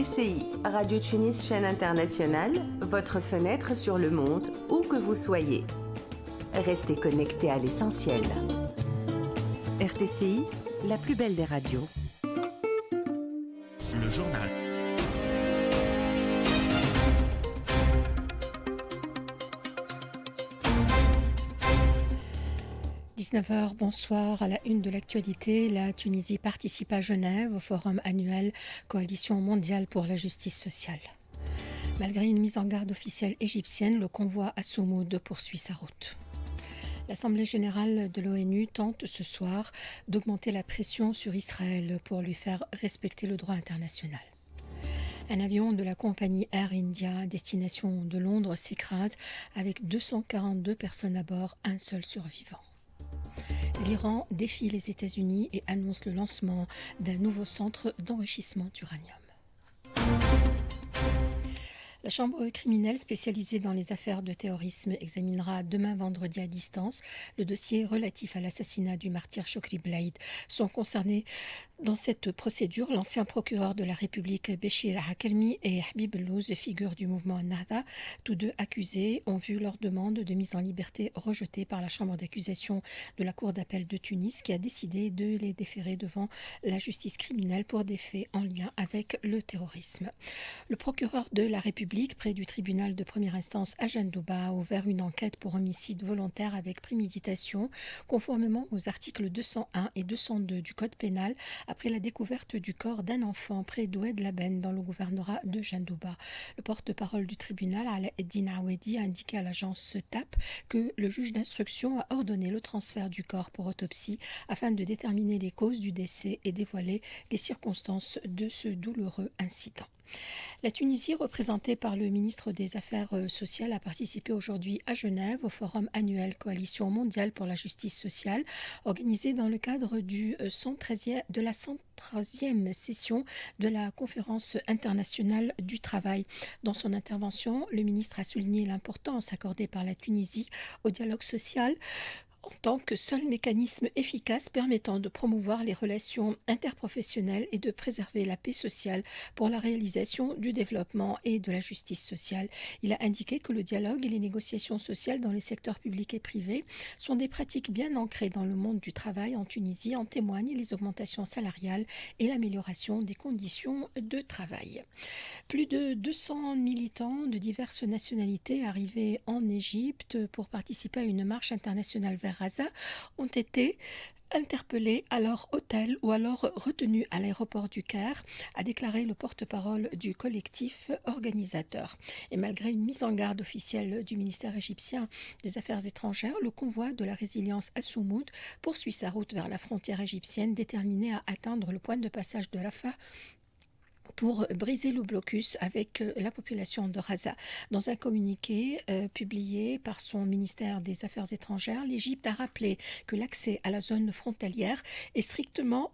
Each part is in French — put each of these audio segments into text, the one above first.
RTCI, Radio Tunis Chaîne Internationale, votre fenêtre sur le monde, où que vous soyez. Restez connectés à l'essentiel. RTCI, la plus belle des radios. Le journal. « 19h, bonsoir. À la une de l'actualité, la Tunisie participe à Genève au forum annuel Coalition mondiale pour la justice sociale. Malgré une mise en garde officielle égyptienne, le convoi à Soumoud poursuit sa route. L'Assemblée générale de l'ONU tente ce soir d'augmenter la pression sur Israël pour lui faire respecter le droit international. Un avion de la compagnie Air India, destination de Londres, s'écrase avec 242 personnes à bord, un seul survivant. L'Iran défie les États-Unis et annonce le lancement d'un nouveau centre d'enrichissement d'uranium. La chambre criminelle spécialisée dans les affaires de terrorisme examinera demain vendredi à distance le dossier relatif à l'assassinat du martyr Chokri Blaid. Sont concernés dans cette procédure l'ancien procureur de la République Béchir Hakelmi et Habib Louz, figure du mouvement Nahda. Tous deux accusés ont vu leur demande de mise en liberté rejetée par la chambre d'accusation de la Cour d'appel de Tunis, qui a décidé de les déférer devant la justice criminelle pour des faits en lien avec le terrorisme. Le procureur de la République près du tribunal de première instance à Jandouba a ouvert une enquête pour homicide volontaire avec préméditation, conformément aux articles 201 et 202 du Code pénal, après la découverte du corps d'un enfant près d'Oued Laben dans le gouvernorat de Jandouba. Le porte-parole du tribunal, Ala Eddine Aouedi, a indiqué à l'agence TAP que le juge d'instruction a ordonné le transfert du corps pour autopsie afin de déterminer les causes du décès et dévoiler les circonstances de ce douloureux incident. La Tunisie, représentée par le ministre des Affaires sociales, a participé aujourd'hui à Genève au forum annuel Coalition mondiale pour la justice sociale, organisé dans le cadre de la 113e session de la Conférence internationale du travail. Dans son intervention, le ministre a souligné l'importance accordée par la Tunisie au dialogue social en tant que seul mécanisme efficace permettant de promouvoir les relations interprofessionnelles et de préserver la paix sociale pour la réalisation du développement et de la justice sociale. Il a indiqué que le dialogue et les négociations sociales dans les secteurs publics et privés sont des pratiques bien ancrées dans le monde du travail en Tunisie. En témoignent les augmentations salariales et l'amélioration des conditions de travail. Plus de 200 militants de diverses nationalités arrivés en Égypte pour participer à une marche internationale vers Gaza ont été interpellés à leur hôtel ou alors retenus à l'aéroport du Caire, a déclaré le porte-parole du collectif organisateur. Et malgré une mise en garde officielle du ministère égyptien des Affaires étrangères, le convoi de la résilience à Soumoud poursuit sa route vers la frontière égyptienne, déterminé à atteindre le point de passage de Rafah pour briser le blocus avec la population de Gaza. Dans un communiqué publié par son ministère des Affaires étrangères, l'Égypte a rappelé que l'accès à la zone frontalière est strictement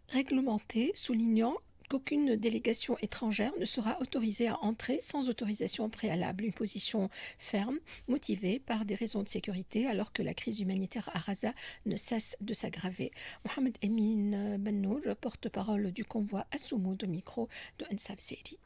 réglementé, soulignant qu'aucune délégation étrangère ne sera autorisée à entrer sans autorisation préalable. Une position ferme, motivée par des raisons de sécurité, alors que la crise humanitaire à Gaza ne cesse de s'aggraver. Mohamed Emin Bennour, porte-parole du convoi à Soumoud, au micro de Ensaf Seri.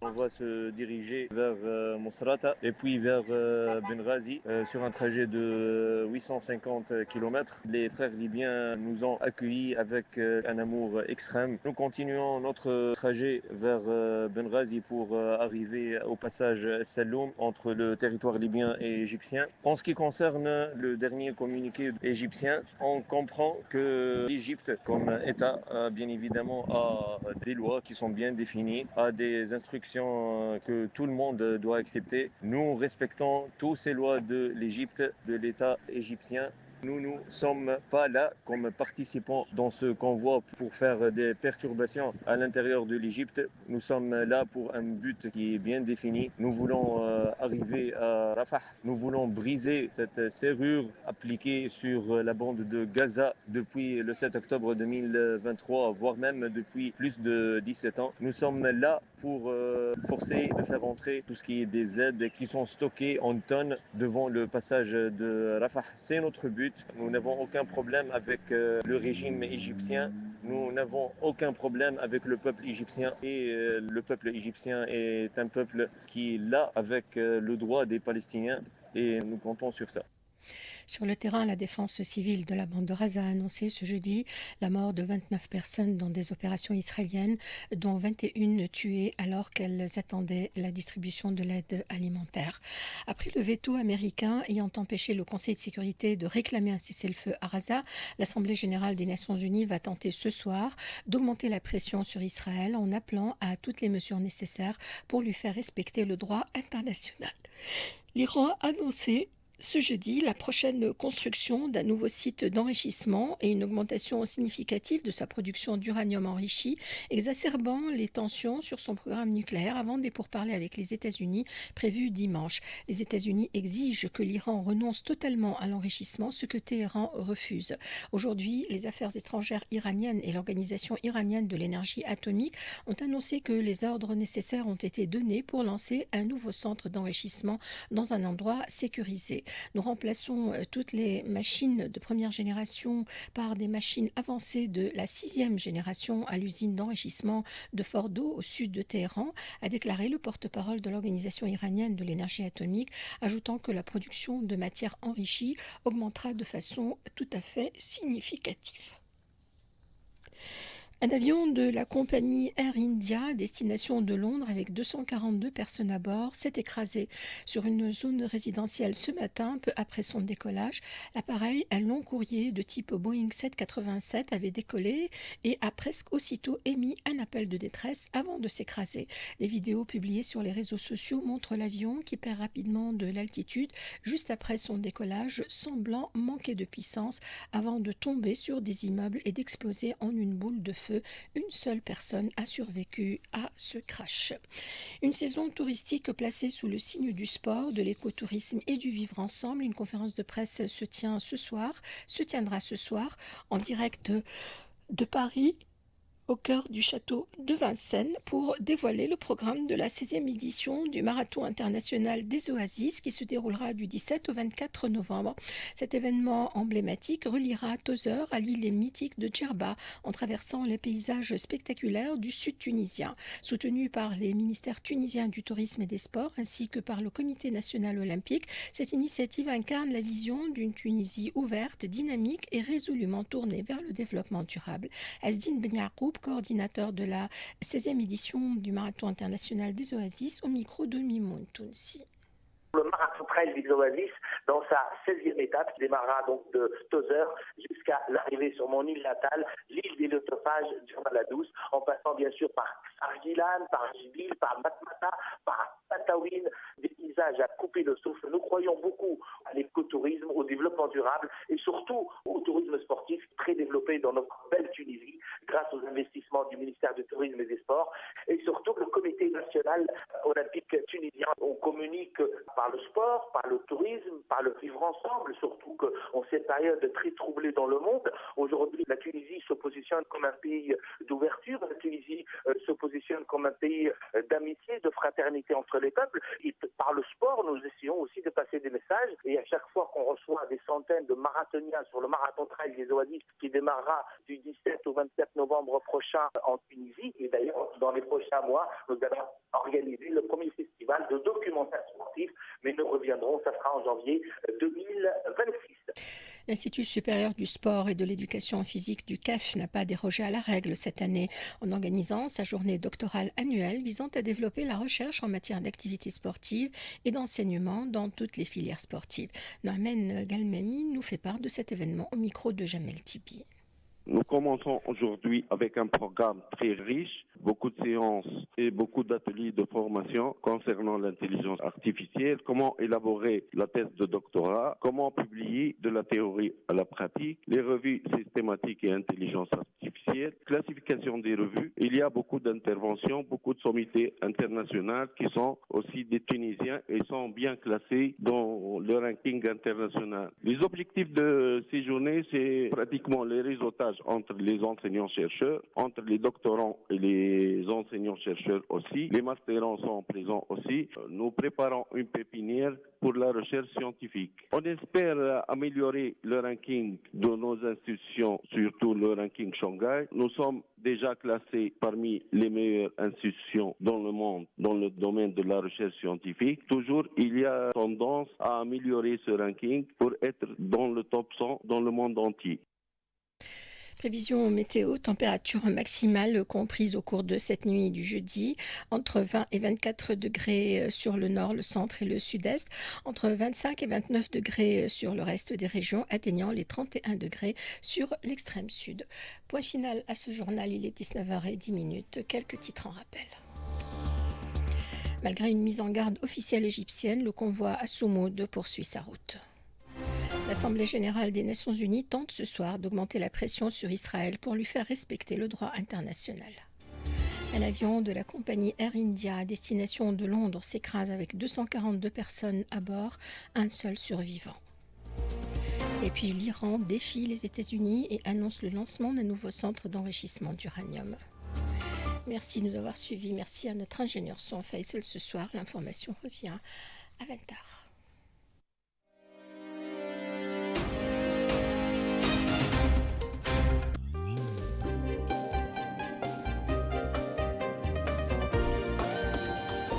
On va se diriger vers Mosrata et puis vers Benghazi sur un trajet de 850 km. Les frères libyens nous ont accueillis avec un amour extrême. Nous continuons notre trajet vers Benghazi pour arriver au passage Saloum entre le territoire libyen et égyptien. En ce qui concerne le dernier communiqué égyptien, on comprend que l'Égypte, comme État, bien évidemment, a des lois qui sont bien définies, a des instructions que tout le monde doit accepter. Nous respectons toutes ces lois de l'Égypte, de l'État égyptien. Nous ne sommes pas là comme participants dans ce convoi pour faire des perturbations à l'intérieur de l'Égypte. Nous sommes là pour un but qui est bien défini. Nous voulons arriver à Rafah. Nous voulons briser cette serrure appliquée sur la bande de Gaza depuis le 7 octobre 2023, voire même depuis plus de 17 ans. Nous sommes là pour forcer de faire entrer tout ce qui est des aides qui sont stockées en tonnes devant le passage de Rafah. C'est notre but. lutte. Nous n'avons aucun problème avec le régime égyptien. Nous n'avons aucun problème avec le peuple égyptien. Et le peuple égyptien est un peuple qui est là avec le droit des Palestiniens. Et nous comptons sur ça. Sur le terrain, la défense civile de la bande de Gaza a annoncé ce jeudi la mort de 29 personnes dans des opérations israéliennes, dont 21 tuées alors qu'elles attendaient la distribution de l'aide alimentaire. Après le veto américain ayant empêché le Conseil de sécurité de réclamer un cessez-le-feu à Gaza, l'Assemblée générale des Nations unies va tenter ce soir d'augmenter la pression sur Israël en appelant à toutes les mesures nécessaires pour lui faire respecter le droit international. L'Iran a annoncé ce jeudi, la prochaine construction d'un nouveau site d'enrichissement et une augmentation significative de sa production d'uranium enrichi, exacerbant les tensions sur son programme nucléaire avant des pourparlers avec les États-Unis prévus dimanche. Les États-Unis exigent que l'Iran renonce totalement à l'enrichissement, ce que Téhéran refuse. Aujourd'hui, les affaires étrangères iraniennes et l'Organisation iranienne de l'énergie atomique ont annoncé que les ordres nécessaires ont été donnés pour lancer un nouveau centre d'enrichissement dans un endroit sécurisé. Nous remplaçons toutes les machines de première génération par des machines avancées de la 6e génération à l'usine d'enrichissement de Fordo au sud de Téhéran, a déclaré le porte-parole de l'Organisation iranienne de l'énergie atomique, ajoutant que la production de matières enrichies augmentera de façon tout à fait significative. Un avion de la compagnie Air India, à destination de Londres, avec 242 personnes à bord, s'est écrasé sur une zone résidentielle ce matin, peu après son décollage. L'appareil, un long courrier de type Boeing 787, avait décollé et a presque aussitôt émis un appel de détresse avant de s'écraser. Les vidéos publiées sur les réseaux sociaux montrent l'avion qui perd rapidement de l'altitude juste après son décollage, semblant manquer de puissance avant de tomber sur des immeubles et d'exploser en une boule de feu. Une seule personne a survécu à ce crash. Une saison touristique placée sous le signe du sport, de l'écotourisme et du vivre ensemble. Une conférence de presse se tiendra ce soir en direct de Paris, au cœur du château de Vincennes, pour dévoiler le programme de la 16e édition du Marathon international des Oasis qui se déroulera du 17 au 24 novembre. Cet événement emblématique reliera Tozeur à l'île mythique de Djerba en traversant les paysages spectaculaires du sud tunisien. Soutenu par les ministères tunisiens du tourisme et des sports ainsi que par le Comité national olympique, cette initiative incarne la vision d'une Tunisie ouverte, dynamique et résolument tournée vers le développement durable. Asdine Ben Yacoub, coordinateur de la 16e édition du Marathon international des Oasis, au micro de Mimoun Tounsi. Le marathon trail des Oasis, dans sa 16e étape, démarrera donc de Tozeur jusqu'à l'arrivée sur mon île natale, l'île des Lotophages, Djerba-la-Douce, en passant bien sûr par Argilan, par Jibil, par Matmata, par Tataouine, des paysages à couper le souffle. Nous croyons beaucoup à l'écotourisme, au développement durable et surtout au tourisme sportif très développé dans notre belle Tunisie grâce aux investissements du ministère du Tourisme et des Sports et surtout le Comité national olympique tunisien. On communique par le sport, par le tourisme, par le vivre ensemble, surtout qu'en cette période très troublée dans le monde, aujourd'hui la Tunisie se positionne comme un pays d'ouverture, la Tunisie se positionne comme un pays d'amitié, de fraternité entre les peuples. Et par le sport, nous essayons aussi de passer des messages et à chaque fois qu'on reçoit des centaines de marathoniens sur le marathon trail des Oasis qui démarrera du 17 au 24 novembre prochain en Tunisie, et d'ailleurs dans les prochains mois, nous allons organiser le premier festival de documentaire sportif, mais nous reviendrons, ça sera en janvier 2026. L'Institut supérieur du sport et de l'éducation physique du CAF n'a pas dérogé à la règle cette année en organisant sa journée doctorale annuelle visant à développer la recherche en matière d'activité sportive et d'enseignement dans toutes les filières sportives. Noamen Galmemi nous fait part de cet événement au micro de Jamel Tibi. Nous commençons aujourd'hui avec un programme très riche, beaucoup de séances et beaucoup d'ateliers de formation concernant l'intelligence artificielle, comment élaborer la thèse de doctorat, comment publier de la théorie à la pratique, les revues systématiques et intelligence artificielle, classification des revues. Il y a beaucoup d'interventions, beaucoup de sommités internationales qui sont aussi des Tunisiens et sont bien classés dans le ranking international. Les objectifs de ces journées, c'est pratiquement les réseautages entre les enseignants-chercheurs, entre les doctorants et les enseignants-chercheurs aussi. Les masterants sont présents aussi. Nous préparons une pépinière pour la recherche scientifique. On espère améliorer le ranking de nos institutions, surtout le ranking Shanghai. Nous sommes déjà classés parmi les meilleures institutions dans le monde dans le domaine de la recherche scientifique. Toujours, il y a tendance à améliorer ce ranking pour être dans le top 100 dans le monde entier. Prévision météo, température maximale comprise au cours de cette nuit du jeudi, entre 20 et 24 degrés sur le nord, le centre et le sud-est, entre 25 et 29 degrés sur le reste des régions, atteignant les 31 degrés sur l'extrême sud. Point final à ce journal, il est 19h10. Quelques titres en rappel. Malgré une mise en garde officielle égyptienne, le convoi à Soumoud poursuit sa route. L'Assemblée générale des Nations unies tente ce soir d'augmenter la pression sur Israël pour lui faire respecter le droit international. Un avion de la compagnie Air India à destination de Londres s'écrase avec 242 personnes à bord, un seul survivant. Et puis l'Iran défie les États-Unis et annonce le lancement d'un nouveau centre d'enrichissement d'uranium. Merci de nous avoir suivis. Merci à notre ingénieur son Faisal ce soir. L'information revient à 20h.